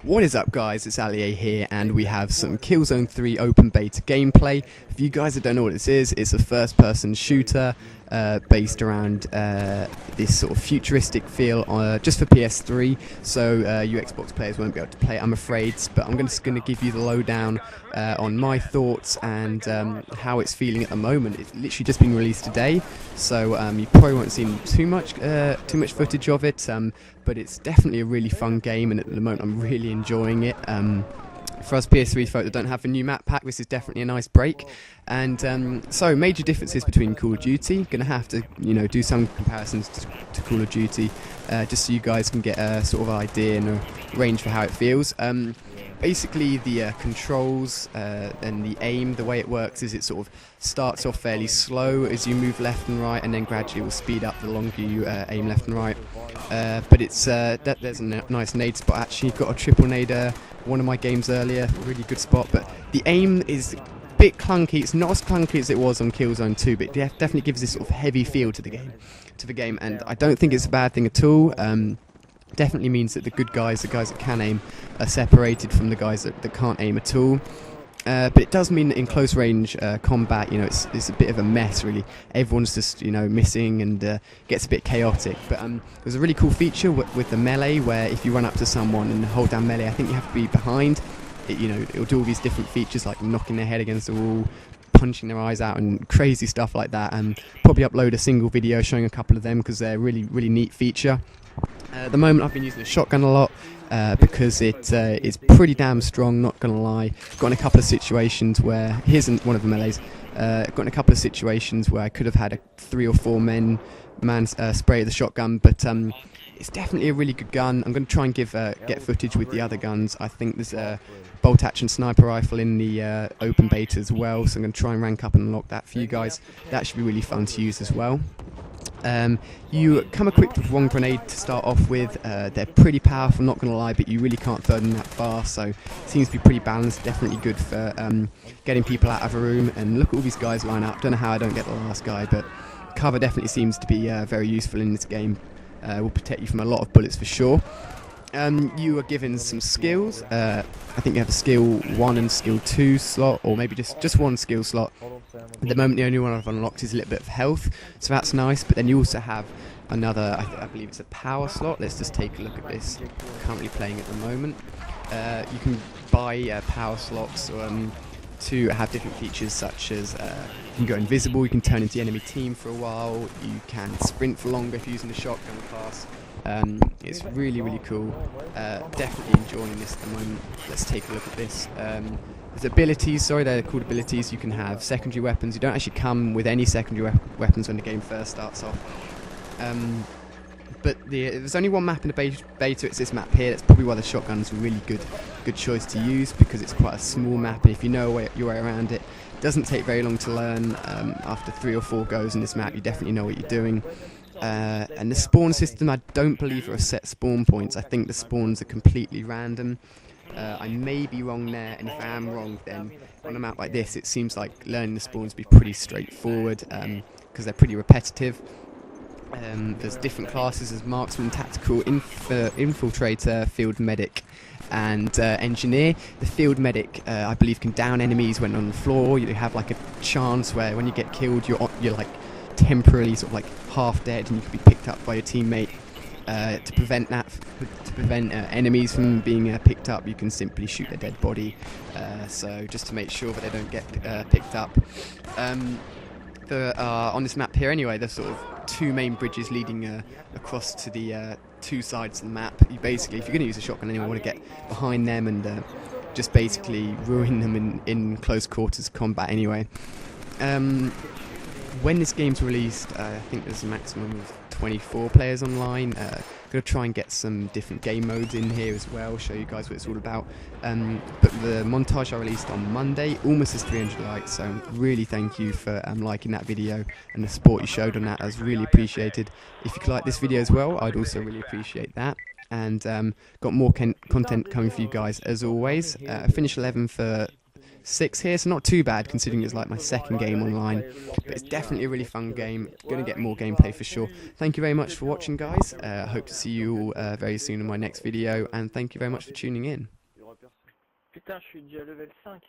What is up, guys? It's Allier here, and we have some Killzone 3 open beta gameplay. For you guys that don't know what this is, it's a first-person shooter based around this sort of futuristic feel just for PS3, so you Xbox players won't be able to play it, I'm afraid, but I'm just going to give you the lowdown on my thoughts and how it's feeling at the moment. It's literally just been released today, so you probably won't see too much footage of it, but it's definitely a really fun game, and at the moment I'm really enjoying it. For us PS3 folk that don't have a new map pack, this is definitely a nice break. And so major differences between Call of Duty. Gonna have to do some comparisons to Call of Duty, just so you guys can get a sort of idea and a range for how it feels. Basically the controls and the aim, the way it works is it sort of starts off fairly slow as you move left and right, and then gradually will speed up the longer you aim left and right. But it's there's a nice nade spot actually. Got a triple nader one of my games earlier, really good spot, but the aim is a bit clunky. It's not as clunky as it was on Killzone 2, but it definitely gives this sort of heavy feel to the game, and I don't think it's a bad thing at all. Definitely means that the good guys, the guys that can aim, are separated from the guys that can't aim at all. But it does mean that in close range combat, it's a bit of a mess really. Everyone's just missing, and gets a bit chaotic. But there's a really cool feature with the melee, where if you run up to someone and hold down melee, I think you have to be behind. It'll do all these different features like knocking their head against the wall, punching their eyes out, and crazy stuff like that. And probably upload a single video showing a couple of them because they're a really neat feature. At the moment I've been using a shotgun a lot because it is pretty damn strong, not gonna lie. Got in a couple of situations where, here's one of the melees, got in a couple of situations where I could have had a 3 or 4 man spray the shotgun, but it's definitely a really good gun. I'm going to try and get footage with the other guns. I think there's a bolt action sniper rifle in the open beta as well, so I'm going to try and rank up and unlock that for you guys. That should be really fun to use as well. You come equipped with one grenade to start off with. They're pretty powerful, not going to lie, but you really can't throw them that far, so it seems to be pretty balanced. Definitely good for getting people out of a room. And look at all these guys line up. Don't know how I don't get the last guy, but cover definitely seems to be very useful in this game. Will protect you from a lot of bullets for sure. You are given some skills. I think you have a skill 1 and skill 2 slot, or maybe just one skill slot. At the moment the only one I've unlocked is a little bit of health, so that's nice, but then you also have another, I believe it's a power slot. Let's just take a look at this. Currently playing at the moment. You can buy power slots to have different features, such as you can go invisible, you can turn into the enemy team for a while, you can sprint for longer if you're using the shotgun class. It's really cool. Definitely enjoying this at the moment. Let's take a look at this. There's abilities, they're called abilities. You can have secondary weapons. You don't actually come with any secondary weapons when the game first starts off. But there's only one map in the beta, it's this map here. That's probably why the shotgun's a really good choice to use, because it's quite a small map, and if you know your way around it, it doesn't take very long to learn. After 3 or 4 goes in this map, you definitely know what you're doing. And the spawn system, I don't believe are set spawn points. I think the spawns are completely random. I may be wrong there, and if I am wrong, then on a map like this it seems like learning the spawns be pretty straightforward, because they're pretty repetitive. There's different classes as marksman, tactical, infiltrator, field medic, and engineer. The field medic, I believe, can down enemies when on the floor. You have like a chance where when you get killed, you're like temporarily sort of like half dead, and you can be picked up by your teammate. To prevent enemies from being picked up, you can simply shoot their dead body. So just to make sure that they don't get picked up. On this map here anyway, there's sort of 2 main bridges leading across to the 2 sides of the map. You basically, if you're going to use a shotgun anyway, you want to get behind them and just basically ruin them in close quarters combat anyway. When this game's released, I think there's a maximum of 24 players online. Going to try and get some different game modes in here as well, show you guys what it's all about. But the montage I released on Monday almost has 300 likes, so really thank you for liking that video and the support you showed on that. That was really appreciated. If you could like this video as well, I'd also really appreciate that. And got more content coming for you guys as always. I finished 11 for 6 here, so not too bad considering it's like my second game online, but it's definitely a really fun game. Gonna get more gameplay for sure. Thank you very much for watching, guys. I hope to see you all very soon in my next video, and thank you very much for tuning in. Putain, je suis déjà level 5.